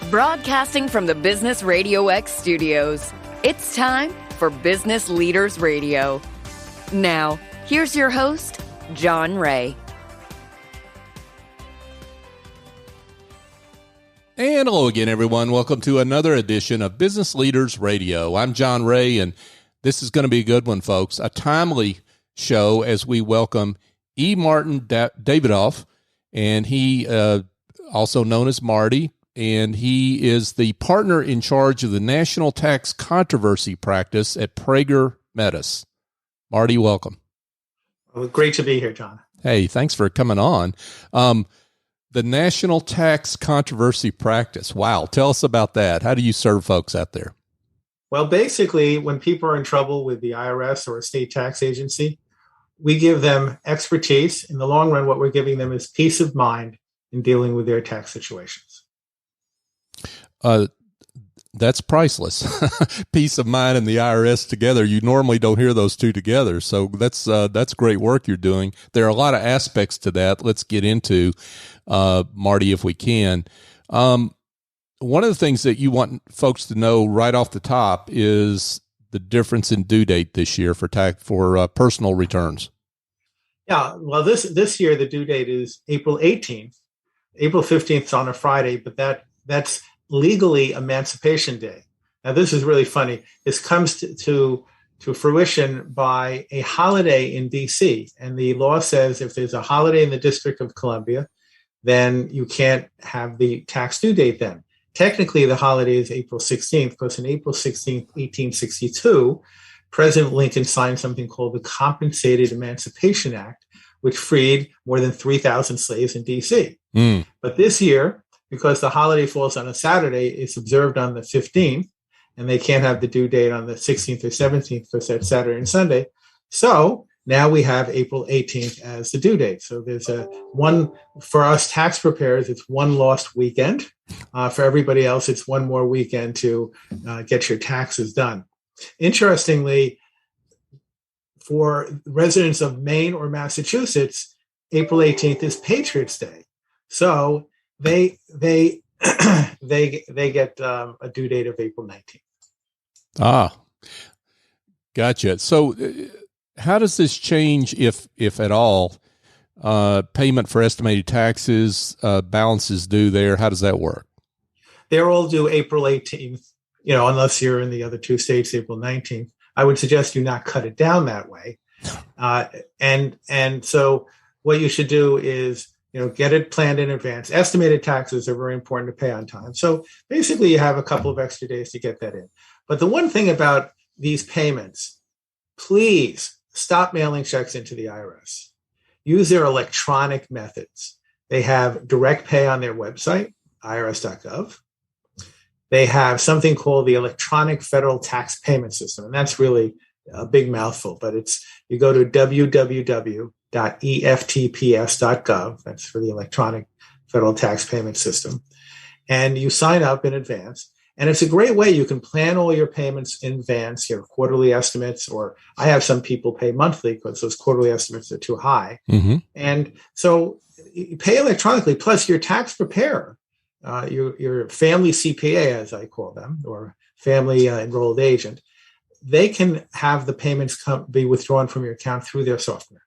Broadcasting from the Business RadioX studios, it's time for Business Leaders Radio. Now, here's your host, John Ray. And hello again, everyone. Welcome to another edition of Business Leaders Radio. I'm John Ray, and this is going to be a good one, folks. A timely show as we welcome E. Martin Davidoff, and he also known as Marty, and he is the partner in charge of the National Tax Controversy Practice at Prager Metis. Marty, welcome. Well, great to be here, John. Hey, thanks for coming on. The National Tax Controversy Practice. Wow. Tell us about that. How do you serve folks out there? Well, basically, when people are in trouble with the IRS or a state tax agency, we give them expertise. In the long run, what we're giving them is peace of mind in dealing with their tax situations. That's priceless. Peace of mind and the IRS together. You normally don't hear those two together. So that's great work you're doing. There are a lot of aspects to that. Let's get into, Marty, if we can. One of the things that you want folks to know right off the top is the difference in due date this year for personal returns. Yeah, well, this year the due date is April 18th. April 15th is on a Friday, but that's legally Emancipation Day. Now, this is really funny. This comes to fruition by a holiday in D.C., and the law says if there's a holiday in the District of Columbia, then you can't have the tax due date then. Technically, the holiday is April 16th, because on April 16th, 1862, President Lincoln signed something called the Compensated Emancipation Act, which freed more than 3,000 slaves in D.C. But this year, because the holiday falls on a Saturday, it's observed on the 15th, and they can't have the due date on the 16th or 17th because that's Saturday and Sunday. So now we have April 18th as the due date. So there's for us tax preparers, it's one lost weekend. For everybody else, it's one more weekend to get your taxes done. Interestingly, for residents of Maine or Massachusetts, April 18th is Patriots Day. So they get a due date of April 19th. Ah, gotcha. So how does this change, if at all, payment for estimated taxes, balances due there? How does that work? They're all due April 18th, unless you're in the other two states, April 19th. I would suggest you not cut it down that way. And so what you should do is, get it planned in advance. Estimated taxes are very important to pay on time. So basically you have a couple of extra days to get that in. But the one thing about these payments, please stop mailing checks into the IRS. Use their electronic methods. They have direct pay on their website, irs.gov. They have something called the Electronic Federal Tax Payment System. And that's really a big mouthful, but you go to www.eftps.gov. That's for the Electronic Federal Tax Payment System. And you sign up in advance. And it's a great way. You can plan all your payments in advance, your quarterly estimates, or I have some people pay monthly because those quarterly estimates are too high. Mm-hmm. And so you pay electronically, plus your tax preparer, your family CPA, as I call them, or family enrolled agent, they can have the payments be withdrawn from your account through their software.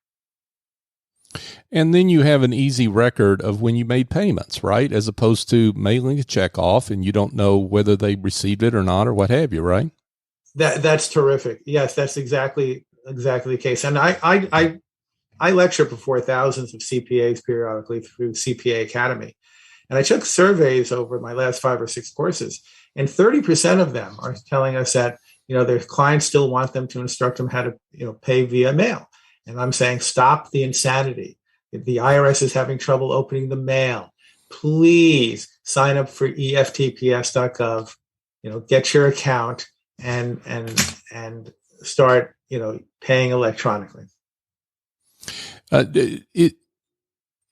And then you have an easy record of when you made payments, right? As opposed to mailing a check off and you don't know whether they received it or not or what have you, right? That's terrific. Yes, that's exactly the case. And I lecture before thousands of CPAs periodically through CPA Academy. And I took surveys over my last 5 or 6 courses, and 30% of them are telling us that, their clients still want them to instruct them how to, pay via mail. And I'm saying, stop the insanity. If the IRS is having trouble opening the mail, please sign up for EFTPS.gov, get your account and start, paying electronically.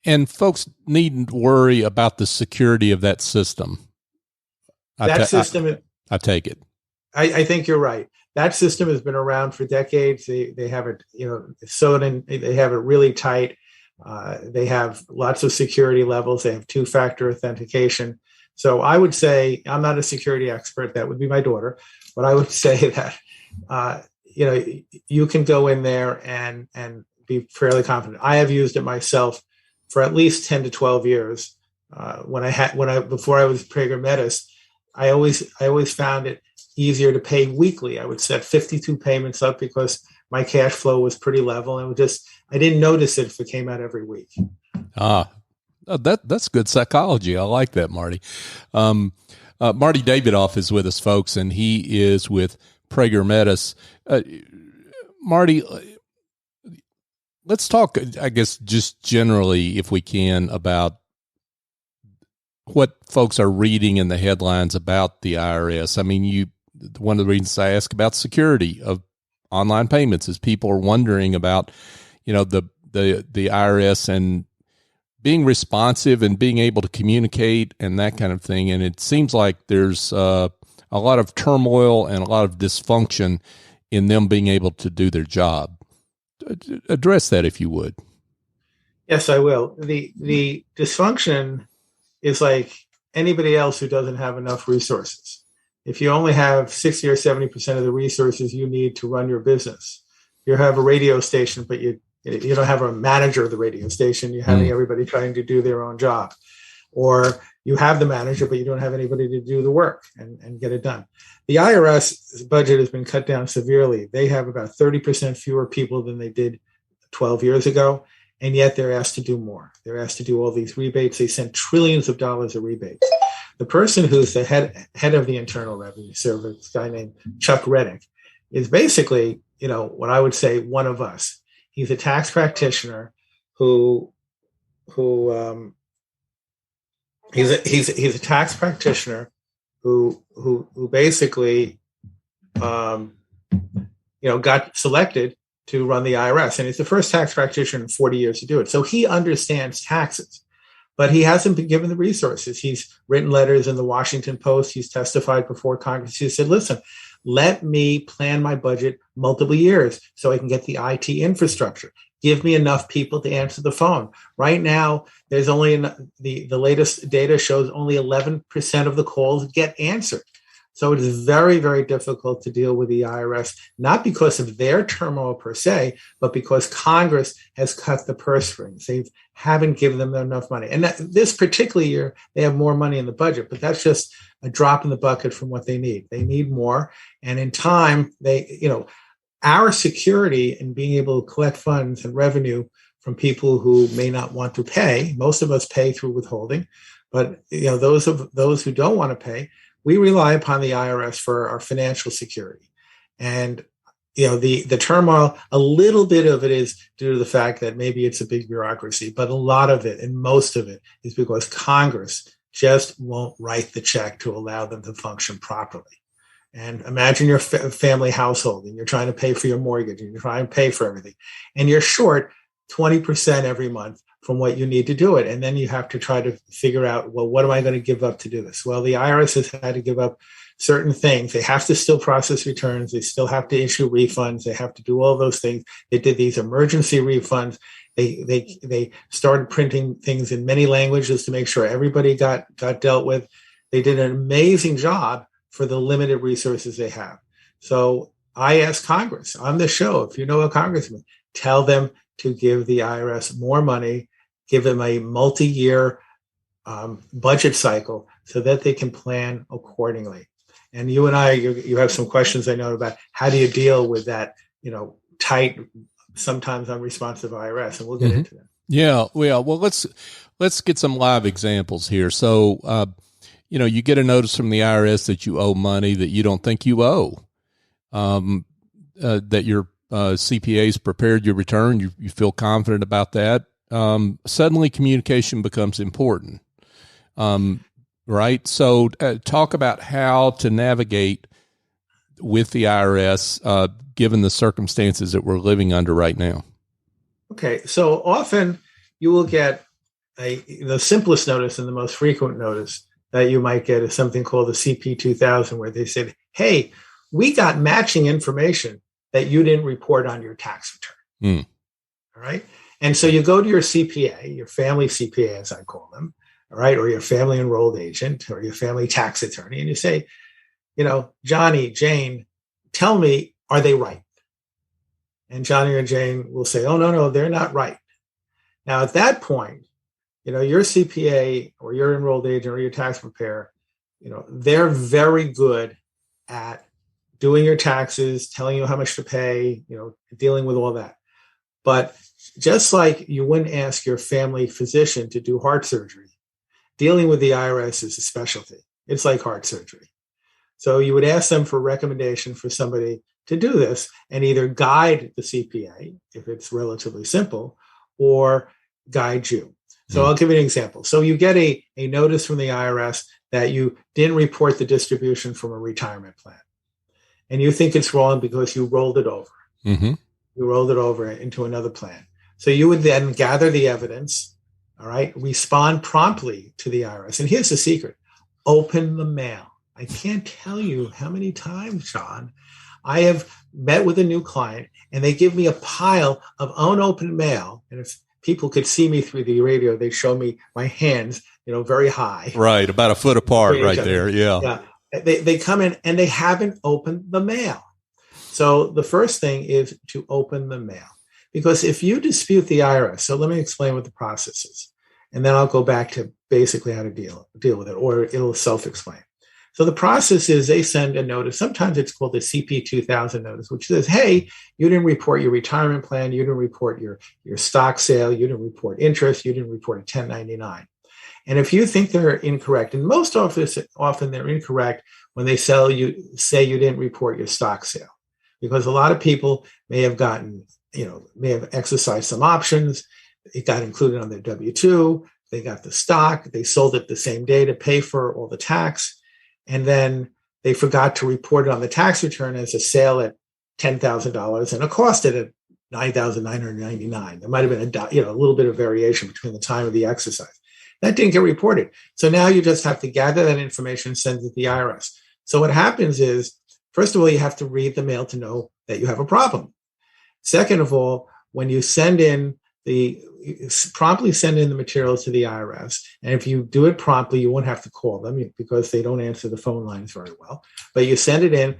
And folks needn't worry about the security of that system. I take it. I think you're right. That system has been around for decades. They have it, sewed in. They have it really tight. They have lots of security levels. They have 2-factor authentication. So I would say, I'm not a security expert, that would be my daughter, but I would say that, you can go in there and be fairly confident. I have used it myself for at least 10 to 12 years. Before I was Prager Metis, I always found it easier to pay weekly. I would set 52 payments up because my cash flow was pretty level, and I didn't notice it if it came out every week. That's good psychology. I like that, Marty. Marty Davidoff is with us, folks, and he is with Prager Metis. Marty, let's talk, I guess, just generally, if we can, about what folks are reading in the headlines about the IRS. I mean, one of the reasons I ask about security of online payments is people are wondering about, the IRS and being responsive and being able to communicate and that kind of thing. And it seems like there's a lot of turmoil and a lot of dysfunction in them being able to do their job. Address that, if you would. Yes, I will. The dysfunction is like anybody else who doesn't have enough resources. If you only have 60 or 70% of the resources you need to run your business, you have a radio station, but you don't have a manager of the radio station. You're having everybody trying to do their own job. Or you have the manager, but you don't have anybody to do the work and get it done. The IRS budget has been cut down severely. They have about 30% fewer people than they did 12 years ago, and yet they're asked to do more. They're asked to do all these rebates. They send trillions of dollars of rebates. The person who's the head of the Internal Revenue Service, a guy named Chuck Reddick, is basically, what I would say, one of us. He's a tax practitioner who he's a tax practitioner who basically got selected to run the IRS, and he's the first tax practitioner in 40 years to do it. So he understands taxes, but he hasn't been given the resources. He's written letters in the Washington Post. He's testified before Congress. He said, "Listen, let me plan my budget multiple years so I can get the IT infrastructure. Give me enough people to answer the phone." Right now, there's only the latest data shows only 11% of the calls get answered. So it is very, very difficult to deal with the IRS, not because of their turmoil per se, but because Congress has cut the purse strings. They haven't given them enough money. And this particular year, they have more money in the budget, but that's just a drop in the bucket from what they need. They need more. And in time, our security in being able to collect funds and revenue from people who may not want to pay, most of us pay through withholding, but those who don't want to pay, we rely upon the IRS for our financial security. And the turmoil, a little bit of it is due to the fact that maybe it's a big bureaucracy, but a lot of it and most of it is because Congress just won't write the check to allow them to function properly. And imagine your family household, and you're trying to pay for your mortgage, and you're trying to pay for everything, and you're short 20% every month from what you need to do it. And then you have to try to figure out, well, what am I going to give up to do this? Well, the IRS has had to give up certain things. They have to still process returns. They still have to issue refunds. They have to do all those things. They did these emergency refunds. They started printing things in many languages to make sure everybody got dealt with. They did an amazing job for the limited resources they have. So I asked Congress on the show, if you know a congressman, tell them to give the IRS more money, give them a multi-year budget cycle so that they can plan accordingly. And you and I, you have some questions I know about how do you deal with that, tight, sometimes unresponsive IRS, and we'll get into that. Yeah. Well, let's get some live examples here. So, you get a notice from the IRS that you owe money that you don't think you owe, that your CPA's prepared your return. You feel confident about that. Suddenly communication becomes important. Right. So talk about how to navigate with the IRS, given the circumstances that we're living under right now. Okay. So often you will get the simplest notice and the most frequent notice that you might get is something called the CP 2000, where they said, "Hey, we got matching information that you didn't report on your tax return." All right. And so you go to your CPA, your family CPA, as I call them, all right, or your family enrolled agent or your family tax attorney, and you say, Johnny, Jane, tell me, are they right? And Johnny or Jane will say, oh, no, they're not right. Now, at that point, your CPA or your enrolled agent or your tax preparer, they're very good at doing your taxes, telling you how much to pay, dealing with all that. But just like you wouldn't ask your family physician to do heart surgery, dealing with the IRS is a specialty. It's like heart surgery. So you would ask them for recommendation for somebody to do this and either guide the CPA, if it's relatively simple, or guide you. So I'll give you an example. So you get a notice from the IRS that you didn't report the distribution from a retirement plan. And you think it's wrong because you rolled it over. Mm-hmm. You rolled it over into another plan. So you would then gather the evidence, all right, respond promptly to the IRS. And here's the secret. Open the mail. I can't tell you how many times, Sean, I have met with a new client and they give me a pile of unopened mail. And if people could see me through the radio, they show me my hands, very high. Right, about a foot apart right there. Yeah. They come in and they haven't opened the mail. So the first thing is to open the mail. Because if you dispute the IRS, so let me explain what the process is. And then I'll go back to basically how to deal with it, or it'll self-explain. So the process is they send a notice. Sometimes it's called the CP 2000 notice, which says, hey, you didn't report your retirement plan. You didn't report your stock sale. You didn't report interest. You didn't report a 1099. And if you think they're incorrect, and most often they're incorrect when they say you didn't report your stock sale, because a lot of people may have may have exercised some options. It got included on their W-2. They got the stock. They sold it the same day to pay for all the tax. And then they forgot to report it on the tax return as a sale at $10,000 and a cost at $9,999. There might have been a little bit of variation between the time of the exercise. That didn't get reported. So now you just have to gather that information and send it to the IRS. So what happens is, first of all, you have to read the mail to know that you have a problem. Second of all, when you promptly send in the materials to the IRS, and if you do it promptly, you won't have to call them because they don't answer the phone lines very well. But you send it in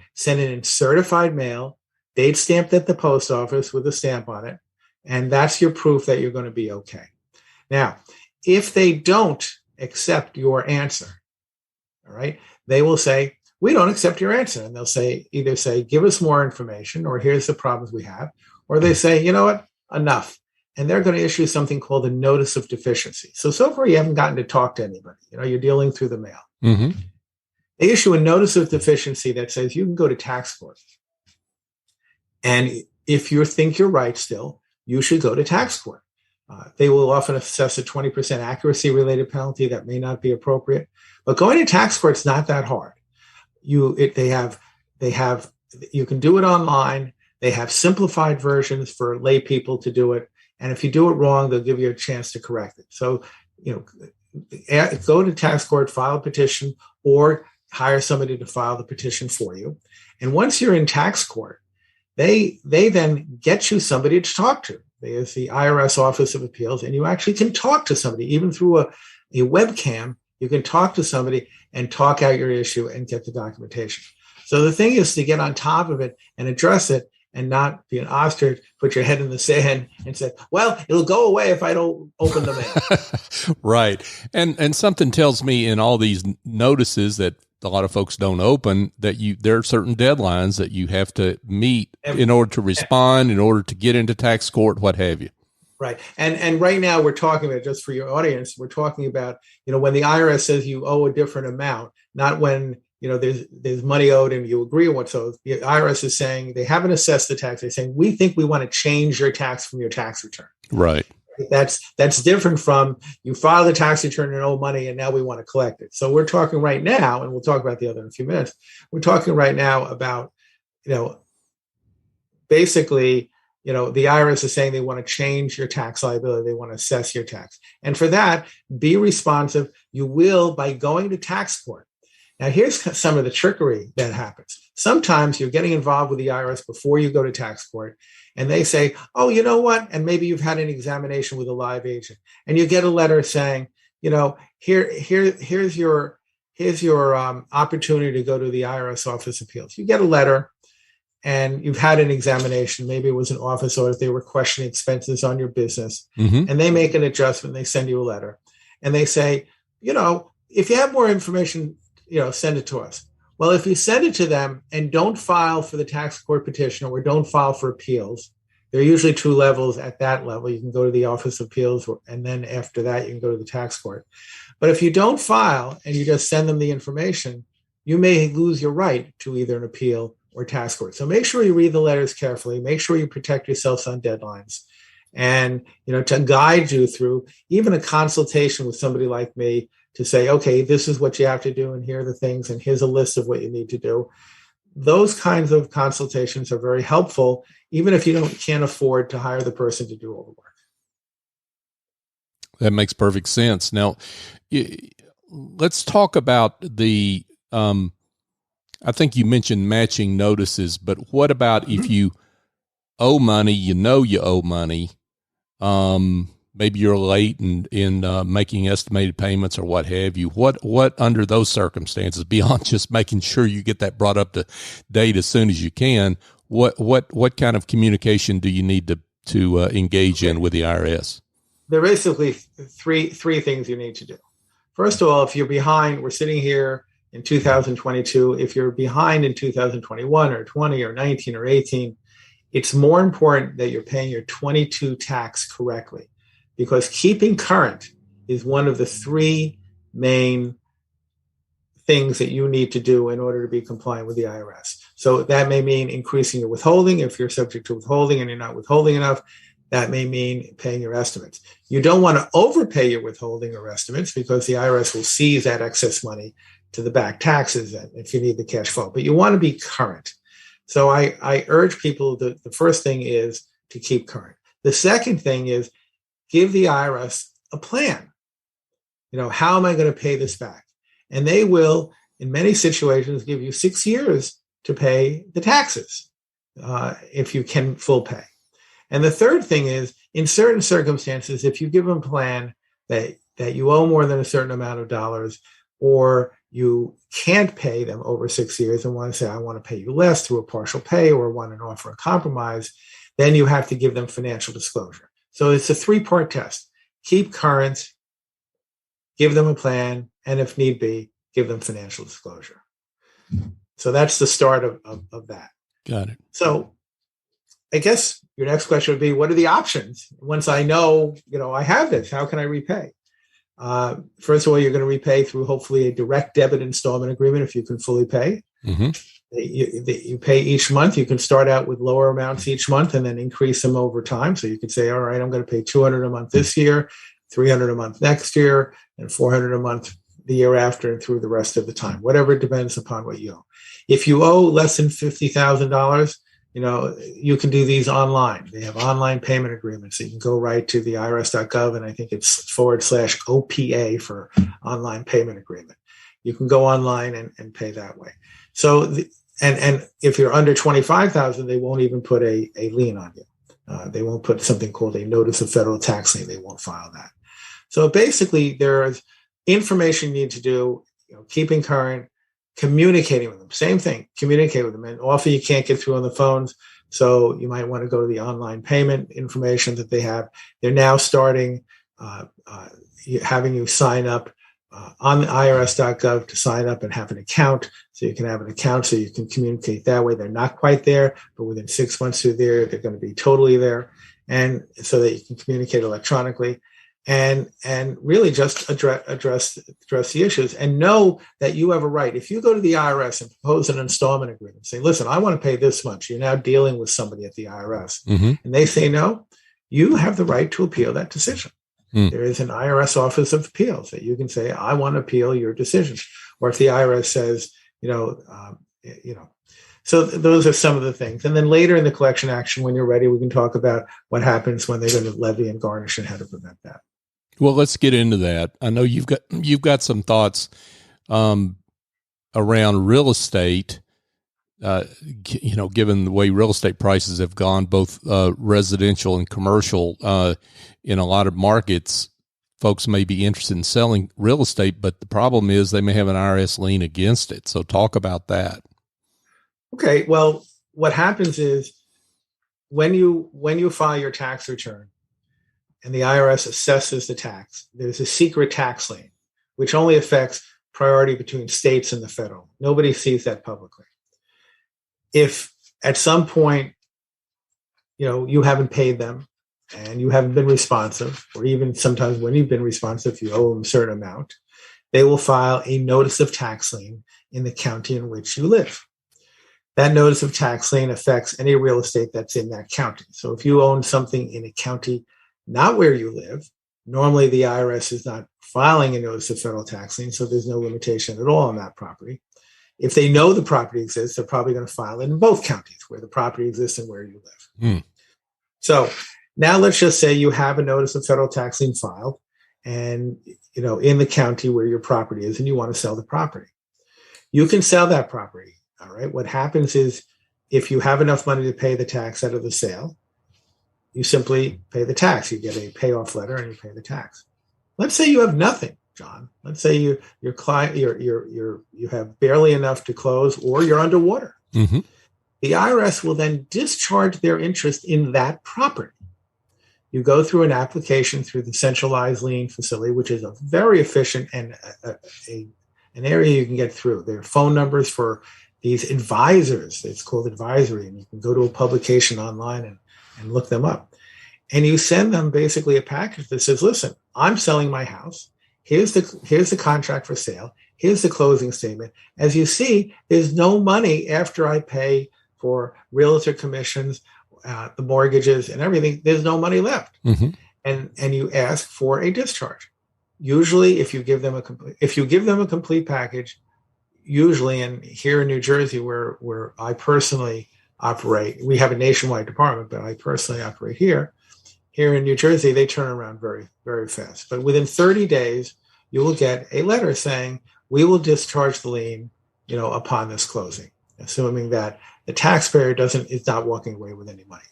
certified mail, date stamped at the post office with a stamp on it, and that's your proof that you're going to be okay. Now, if they don't accept your answer, all right, they will say, we don't accept your answer. And they'll either say, give us more information, or here's the problems we have. Or they say, you know what, enough. And they're going to issue something called a notice of deficiency. So far, you haven't gotten to talk to anybody. You're dealing through the mail. Mm-hmm. They issue a notice of deficiency that says you can go to tax court. And if you think you're right still, you should go to tax court. They will often assess a 20% accuracy related penalty that may not be appropriate. But going to tax court is not that hard. You can do it online. They have simplified versions for lay people to do it. And if you do it wrong, they'll give you a chance to correct it. So, go to tax court, file a petition, or hire somebody to file the petition for you. And once you're in tax court, they then get you somebody to talk to. There's the IRS Office of Appeals, and you actually can talk to somebody, even through a webcam. You can talk to somebody and talk out your issue and get the documentation. So the thing is to get on top of it and address it, and not be an ostrich, put your head in the sand and say, well, it'll go away if I don't open the mail. Right. And something tells me in all these notices that a lot of folks don't open, that there are certain deadlines that you have to meet in order to respond, in order to get into tax court, what have you. Right. And right now we're talking about, just for your audience, we're talking about, when the IRS says you owe a different amount, not when there's money owed and you agree on what. So the IRS is saying they haven't assessed the tax. They're saying, we think we want to change your tax from your tax return. Right. That's different from you file the tax return and owe money and now we want to collect it. So we're talking right now, and we'll talk about the other in a few minutes. We're talking right now about, basically, the IRS is saying they want to change your tax liability. They want to assess your tax. And for that, be responsive. You will by going to tax court. Now, here's some of the trickery that happens. Sometimes you're getting involved with the IRS before you go to tax court, and they say, oh, you know what? And maybe you've had an examination with a live agent, and you get a letter saying, here's your opportunity to go to the IRS Office of Appeals. You get a letter, and you've had an examination. Maybe it was an office audit. They were questioning expenses on your business, and they make an adjustment. They send you a letter, and they say, if you have more information, send it to us. Well, if you send it to them and don't file for the tax court petition or don't file for appeals, there are usually 2 levels. At that level, you can go to the Office of Appeals, and then after that, you can go to the tax court. But if you don't file and you just send them the information, you may lose your right to either an appeal or tax court. So make sure you read the letters carefully. Make sure you protect yourselves on deadlines, and to guide you through even a consultation with somebody like me to say, okay, this is what you have to do, and here are the things, and here's a list of what you need to do. Those kinds of consultations are very helpful, even if you can't afford to hire the person to do all the work. That makes perfect sense. Now, let's talk about the, I think you mentioned matching notices, but what about if you owe money, you owe money, maybe you're late in making estimated payments or what have you. What under those circumstances, beyond just making sure you get that brought up to date as soon as you can, what kind of communication do you need to engage in with the IRS? There are basically three things you need to do. First of all, if you're behind, we're sitting here in 2022. If you're behind in 2021 or 20 or 19 or 18, it's more important that you're paying your 22 tax correctly, because keeping current is one of the 3 main things that you need to do in order to be compliant with the IRS. So that may mean increasing your withholding. If you're subject to withholding and you're not withholding enough, that may mean paying your estimates. You don't want to overpay your withholding or estimates, because the IRS will seize that excess money to the back taxes if you need the cash flow. But you want to be current. So I urge people that the first thing is to keep current. The second thing is give the IRS a plan. How am I going to pay this back? And they will, in many situations, give you 6 years to pay the taxes if you can full pay. And the third thing is, in certain circumstances, if you give them a plan that you owe more than a certain amount of dollars, or you can't pay them over 6 years and want to say, I want to pay you less through a partial pay, or want to offer a compromise, then you have to give them financial disclosure. So it's a 3-part test. Keep current, give them a plan, and if need be, give them financial disclosure. So that's the start of that. Got it. So I guess your next question would be, what are the options? Once I know, I have this, how can I repay? First of all, you're going to repay through hopefully a direct debit installment agreement if you can fully pay. Mm-hmm. You pay each month. You can start out with lower amounts each month and then increase them over time. So you could say, all right, I'm going to pay $200 a month this year, $300 a month next year, and $400 a month the year after, and through the rest of the time, whatever it depends upon what you owe. If you owe less than $50,000, you can do these online. They have online payment agreements. So you can go right to the irs.gov, and I think it's /OPA for online payment agreement. You can go online and pay that way. So, and if you're under $25,000, they won't even put a lien on you. They won't put something called a notice of federal tax lien. They won't file that. So basically, there's information you need to do, keeping current, communicating with them. Same thing, communicate with them. And often you can't get through on the phones, so you might want to go to the online payment information that they have. They're now starting having you sign up on the irs.gov to sign up and have an account. So you can have an account so you can communicate that way. They're not quite there, but within 6 months they're there. They're going to be totally there. And so that you can communicate electronically. And really just address the issues, and know that you have a right. If you go to the IRS and propose an installment agreement, say, listen, I want to pay this much. You're now dealing with somebody at the IRS, mm-hmm. and they say no, you have the right to appeal that decision. Mm. There is an IRS Office of Appeals that you can say, I want to appeal your decision. Or if the IRS says, so those are some of the things. And then later in the collection action, when you're ready, we can talk about what happens when they're going to levy and garnish and how to prevent that. Well, let's get into that. I know you've got some thoughts around real estate. Given the way real estate prices have gone, both residential and commercial, in a lot of markets, folks may be interested in selling real estate, but the problem is they may have an IRS lien against it. So talk about that. Okay. Well, what happens is when you file your tax return and the IRS assesses the tax, there's a secret tax lien, which only affects priority between states and the federal. Nobody sees that publicly. If at some point, you haven't paid them and you haven't been responsive, or even sometimes when you've been responsive, you owe them a certain amount, they will file a notice of tax lien in the county in which you live. That notice of tax lien affects any real estate that's in that county. So if you own something in a county not where you live, normally the IRS is not filing a notice of federal tax lien, so there's no limitation at all on that property. If they know the property exists, they're probably going to file it in both counties where the property exists and where you live. So now let's just say you have a notice of federal tax lien filed and, in the county where your property is, and you want to sell the property. You can sell that property. All right. What happens is if you have enough money to pay the tax out of the sale, you simply pay the tax. You get a payoff letter and you pay the tax. Let's say you have nothing, John. Let's say your client, you have barely enough to close, or you're underwater. Mm-hmm. The IRS will then discharge their interest in that property. You go through an application through the centralized lien facility, which is a very efficient and an area you can get through. There are phone numbers for these advisors. It's called advisory, and you can go to a publication online and look them up. And you send them basically a package that says, listen, I'm selling my house. Here's the contract for sale. Here's the closing statement. As you see, there's no money after I pay for realtor commissions, the mortgages and everything. There's no money left. Mm-hmm. And you ask for a discharge. Usually if you give them a complete package, usually, and here in New Jersey where I personally operate, we have a nationwide department, but I personally operate here in New Jersey, they turn around very, very fast. But within 30 days, you will get a letter saying, we will discharge the lien, upon this closing, assuming that the taxpayer is not walking away with any money.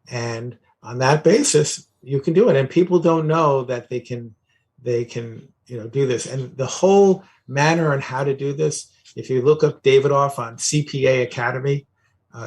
And on that basis, you can do it. And people don't know that they can do this. And the whole manner on how to do this, if you look up Davidoff on CPA Academy,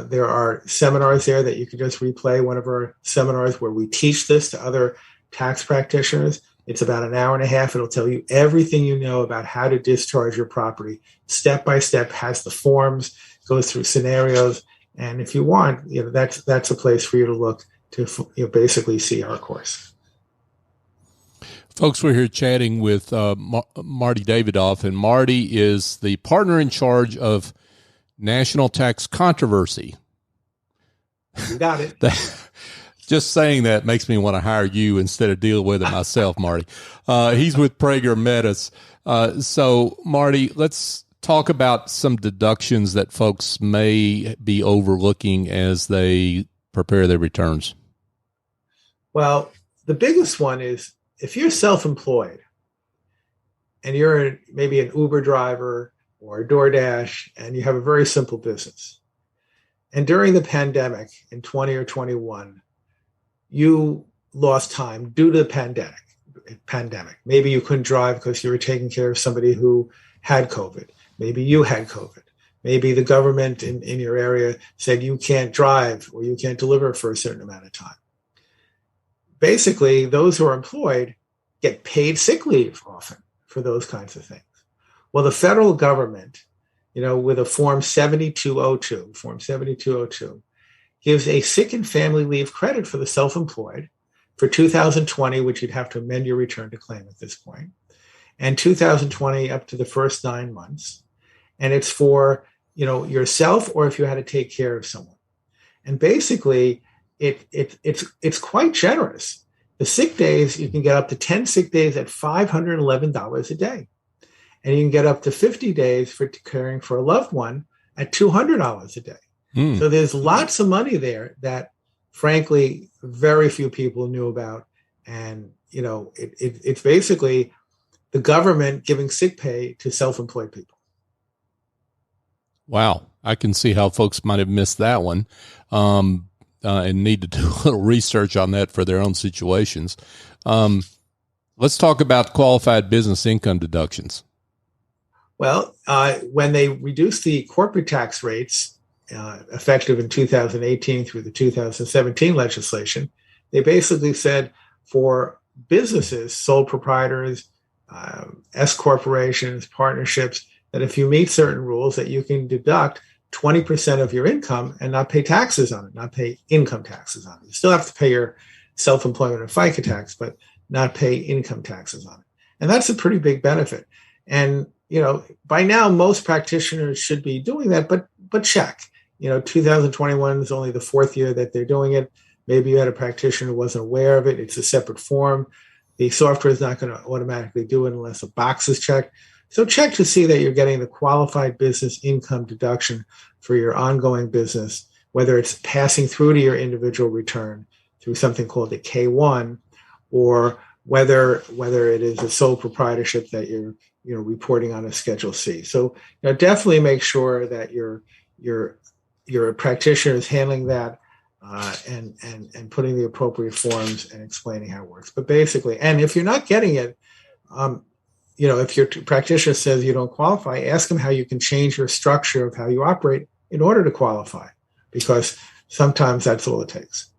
there are seminars there that you can just replay. One of our seminars where we teach this to other tax practitioners. It's about an hour and a half. It'll tell you everything you know about how to discharge your property, step by step, has the forms, goes through scenarios. And if you want, that's a place for you to look to basically see our course. Folks, we're here chatting with Marty Davidoff, and Marty is the partner in charge of National Tax Controversy. You got it. Just saying that makes me want to hire you instead of deal with it myself, Marty. He's with Prager Metis. So, Marty, let's talk about some deductions that folks may be overlooking as they prepare their returns. Well, the biggest one is if you're self-employed and you're maybe an Uber driver or a DoorDash and you have a very simple business, and during the pandemic in 20 or 21, you lost time due to the pandemic. Maybe you couldn't drive because you were taking care of somebody who had COVID. Maybe you had COVID. Maybe the government in your area said you can't drive or you can't deliver for a certain amount of time. Basically, those who are employed get paid sick leave often for those kinds of things. Well, the federal government, with a Form 7202, gives a sick and family leave credit for the self-employed for 2020, which you'd have to amend your return to claim at this point, and 2020 up to the first 9 months. And it's for, yourself or if you had to take care of someone. And basically, it's quite generous. The sick days, you can get up to 10 sick days at $511 a day. And you can get up to 50 days for caring for a loved one at $200 a day. So there's lots of money there that, frankly, very few people knew about. And, it's basically the government giving sick pay to self-employed people. Wow. I can see how folks might have missed that one and need to do a little research on that for their own situations. Let's talk about qualified business income deductions. Well, when they reduced the corporate tax rates effective in 2018 through the 2017 legislation, they basically said for businesses, sole proprietors, S corporations, partnerships, that if you meet certain rules that you can deduct 20% of your income and not pay taxes on it, not pay income taxes on it. You still have to pay your self-employment and FICA tax, but not pay income taxes on it. And that's a pretty big benefit. And, by now, most practitioners should be doing that, but check. 2021 is only the fourth year that they're doing it. Maybe you had a practitioner who wasn't aware of it. It's a separate form. The software is not going to automatically do it unless a box is checked. So check to see that you're getting the qualified business income deduction for your ongoing business, whether it's passing through to your individual return through something called a K-1, or whether it is a sole proprietorship that you're reporting on a Schedule C. So definitely make sure that your practitioner is handling that and putting the appropriate forms and explaining how it works. But basically, and if you're not getting it, if your practitioner says you don't qualify, ask them how you can change your structure of how you operate in order to qualify, because sometimes that's all it takes.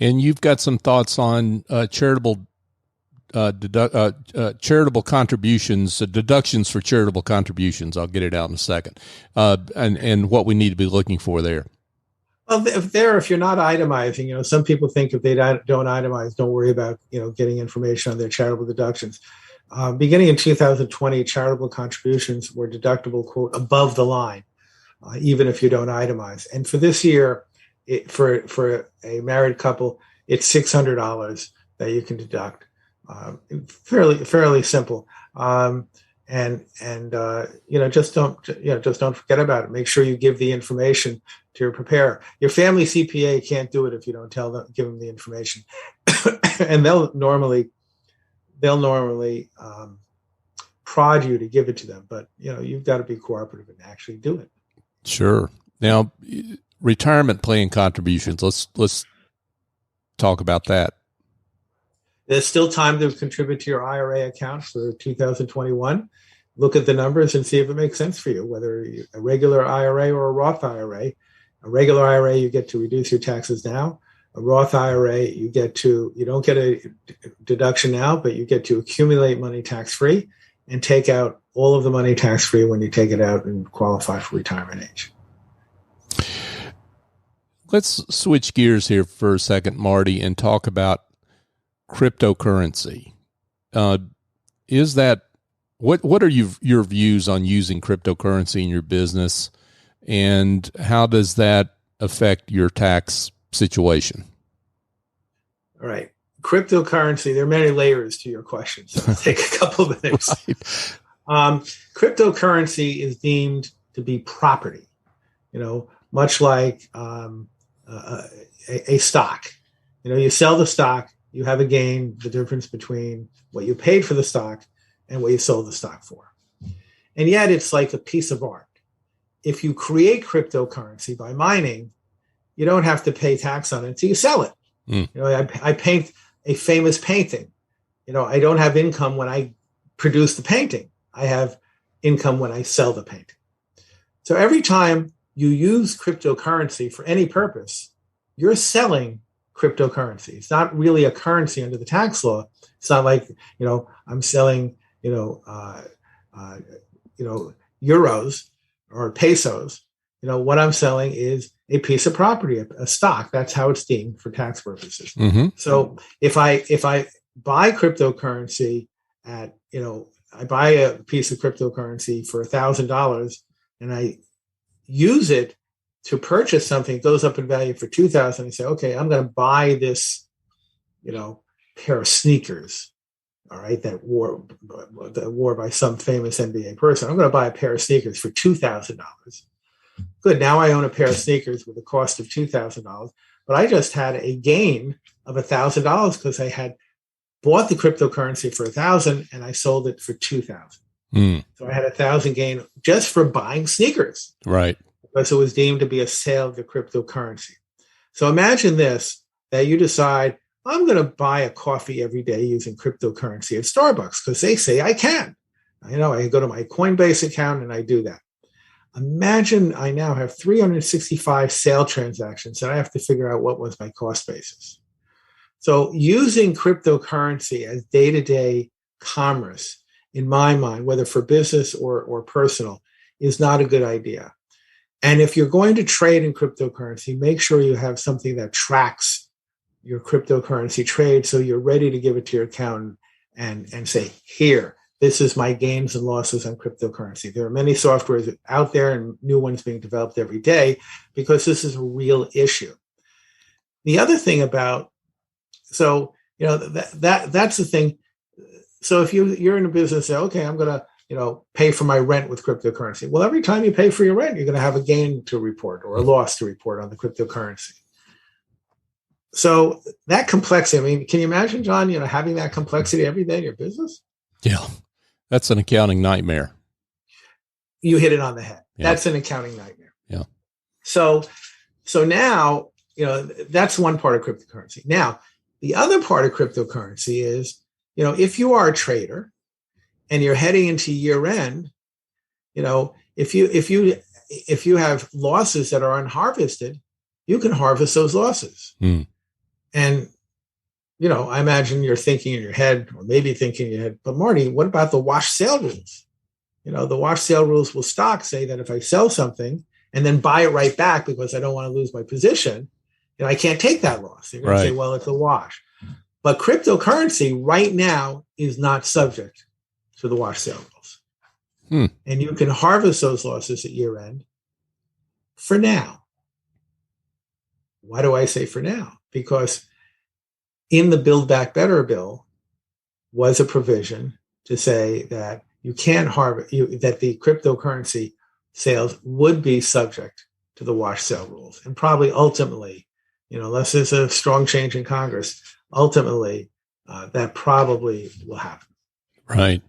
And you've got some thoughts on charitable contributions, deductions for charitable contributions. I'll get it out in a second, and what we need to be looking for there. Well, if you're not itemizing, some people think if they don't itemize, don't worry about, getting information on their charitable deductions. Beginning in 2020, charitable contributions were deductible, quote, above the line, even if you don't itemize. And for this year, for a married couple, it's $600 that you can deduct. Fairly simple. Just don't forget about it. Make sure you give the information to your preparer. Your family CPA can't do it if you don't give them the information, and they'll normally prod you to give it to them. But you've got to be cooperative and actually do it. Sure. Now, retirement plan contributions. Let's talk about that. There's still time to contribute to your IRA account for 2021. Look at the numbers and see if it makes sense for you, whether a regular IRA or a Roth IRA. A regular IRA, you get to reduce your taxes now. A Roth IRA, you don't get a deduction now, but you get to accumulate money tax-free and take out all of the money tax-free when you take it out and qualify for retirement age. Let's switch gears here for a second, Marty, and talk about cryptocurrency. What are your views on using cryptocurrency in your business, and how does that affect your tax situation? All right. Cryptocurrency, there are many layers to your question, so I'll take a couple of minutes. Right. Cryptocurrency is deemed to be property, much like a stock. You sell the stock, you have a gain, the difference between what you paid for the stock and what you sold the stock for. And yet it's like a piece of art. If you create cryptocurrency by mining, you don't have to pay tax on it until you sell it. I paint a famous painting. I don't have income when I produce the painting. I have income when I sell the painting. So every time you use cryptocurrency for any purpose, you're selling cryptocurrency. It's not really a currency under the tax law. It's not like, I'm selling, euros or pesos. What I'm selling is a piece of property, a stock. That's how it's deemed for tax purposes. Mm-hmm. So if I buy cryptocurrency I buy a piece of cryptocurrency for $1,000 and I use it to purchase something, it goes up in value for $2,000. And say, okay, I'm going to buy this, pair of sneakers. All right, that wore by some famous NBA person. I'm going to buy a pair of sneakers for $2,000. Good. Now I own a pair of sneakers with a cost of $2,000, but I just had a gain of $1,000 because I had bought the cryptocurrency for $1,000 and I sold it for $2,000. So I had $1,000 gain just for buying sneakers. Right. Because it was deemed to be a sale of the cryptocurrency. So imagine this, that you decide, I'm going to buy a coffee every day using cryptocurrency at Starbucks because they say I can. I go to my Coinbase account and I do that. Imagine I now have 365 sale transactions and I have to figure out what was my cost basis. So using cryptocurrency as day-to-day commerce, in my mind, whether for business or personal, is not a good idea. And if you're going to trade in cryptocurrency, make sure you have something that tracks your cryptocurrency trade so you're ready to give it to your accountant and say, here, this is my gains and losses on cryptocurrency. There are many softwares out there and new ones being developed every day because this is a real issue. The other thing about, that's the thing. So if you're in a business, say, okay, I'm going to, pay for my rent with cryptocurrency. Well, every time you pay for your rent, you're going to have a gain to report or a loss to report on the cryptocurrency. So that complexity, can you imagine, John, having that complexity every day in your business? Yeah, that's an accounting nightmare. You hit it on the head. Yeah. That's an accounting nightmare. Yeah. So now, that's one part of cryptocurrency. Now, the other part of cryptocurrency is, if you are a trader and you're heading into year end, if you have losses that are unharvested, you can harvest those losses. And, I imagine you're thinking in your head, or maybe thinking in your head, but Marty, what about the wash sale rules? The wash sale rules will say that if I sell something and then buy it right back because I don't want to lose my position, I can't take that loss. You're going to say, well, it's a wash. But cryptocurrency right now is not subject to the wash sale rules. And you can harvest those losses at year end for now. Why do I say for now? Because in the Build Back Better bill was a provision to say that you can't harvest, that the cryptocurrency sales would be subject to the wash sale rules. And probably ultimately, unless there's a strong change in Congress, ultimately that probably will happen. Right.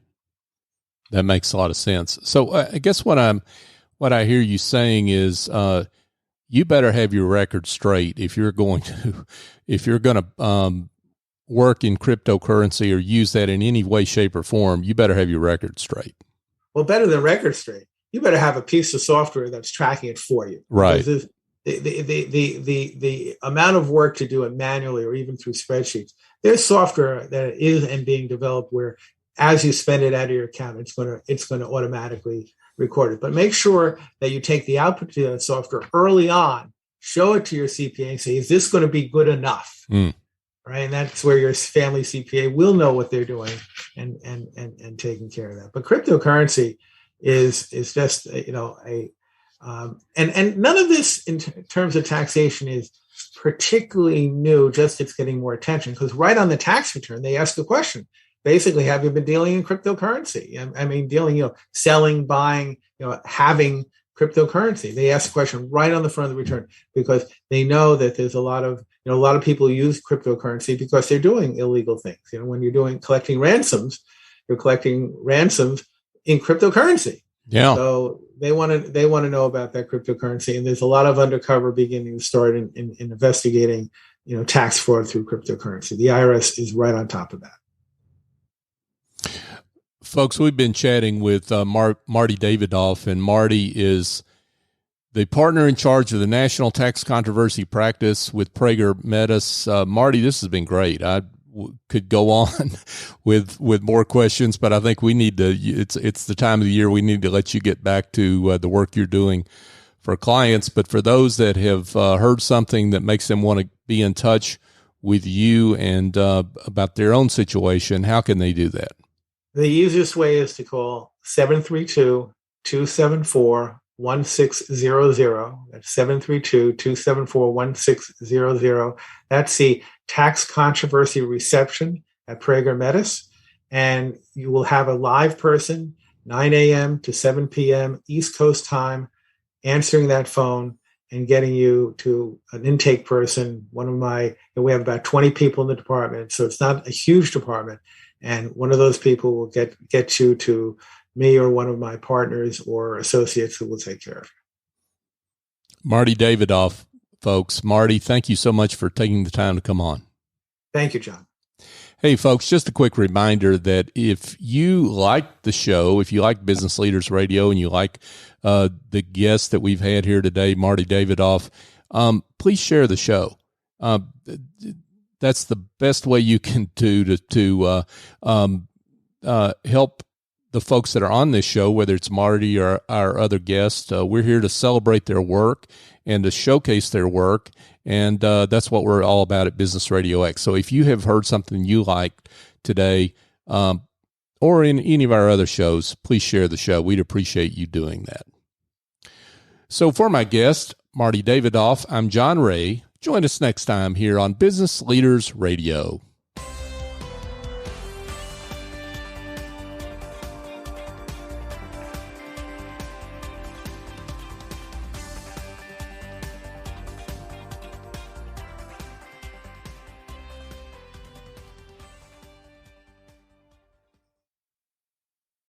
That makes a lot of sense. So I guess what I hear you saying is, you better have your record straight if you're going to work in cryptocurrency or use that in any way, shape, or form. You better have your record straight. Well, better than record straight, you better have a piece of software that's tracking it for you. Right. The amount of work to do it manually or even through spreadsheets, there's software that is and being developed where as you spend it out of your account, it's going to automatically record it. But make sure that you take the output to that software early on, show it to your CPA and say, is this going to be good enough? Right. And that's where your family CPA will know what they're doing and taking care of that. But cryptocurrency is just, and none of this in terms of taxation is particularly new, just it's getting more attention because right on the tax return, they ask the question, basically, have you been dealing in cryptocurrency? I mean, selling, buying, having cryptocurrency. They ask the question right on the front of the return because they know that there's a lot of people use cryptocurrency because they're doing illegal things. When you're collecting ransoms, you're collecting ransoms in cryptocurrency. Yeah. So they want to know about that cryptocurrency, and there's a lot of undercover beginning to start in investigating, tax fraud through cryptocurrency. The IRS is right on top of that. Folks, we've been chatting with Marty Davidoff, and Marty is the partner in charge of the National Tax Controversy Practice with Prager Metis. Marty, this has been great. I could go on with more questions, but I think we need to. It's the time of the year we need to let you get back to the work you're doing for clients. But for those that have heard something that makes them want to be in touch with you and about their own situation, how can they do that? The easiest way is to call 732-274-1600. That's 732-274-1600. That's the tax controversy reception at Prager Metis. And you will have a live person, 9 a.m. to 7 p.m. East Coast time, answering that phone and getting you to an intake person. We have about 20 people in the department, so it's not a huge department. And one of those people will get you to me or one of my partners or associates who will take care of you. Marty Davidoff, folks. Marty, thank you so much for taking the time to come on. Thank you, John. Hey, folks, just a quick reminder that if you like the show, if you like Business Leaders Radio and you like the guest that we've had here today, Marty Davidoff, please share the show. That's the best way you can do to help the folks that are on this show, whether it's Marty or our other guests. We're here to celebrate their work and to showcase their work. And that's what we're all about at Business RadioX. So if you have heard something you liked today or in any of our other shows, please share the show. We'd appreciate you doing that. So for my guest, Marty Davidoff, I'm John Ray. Join us next time here on Business Leaders Radio.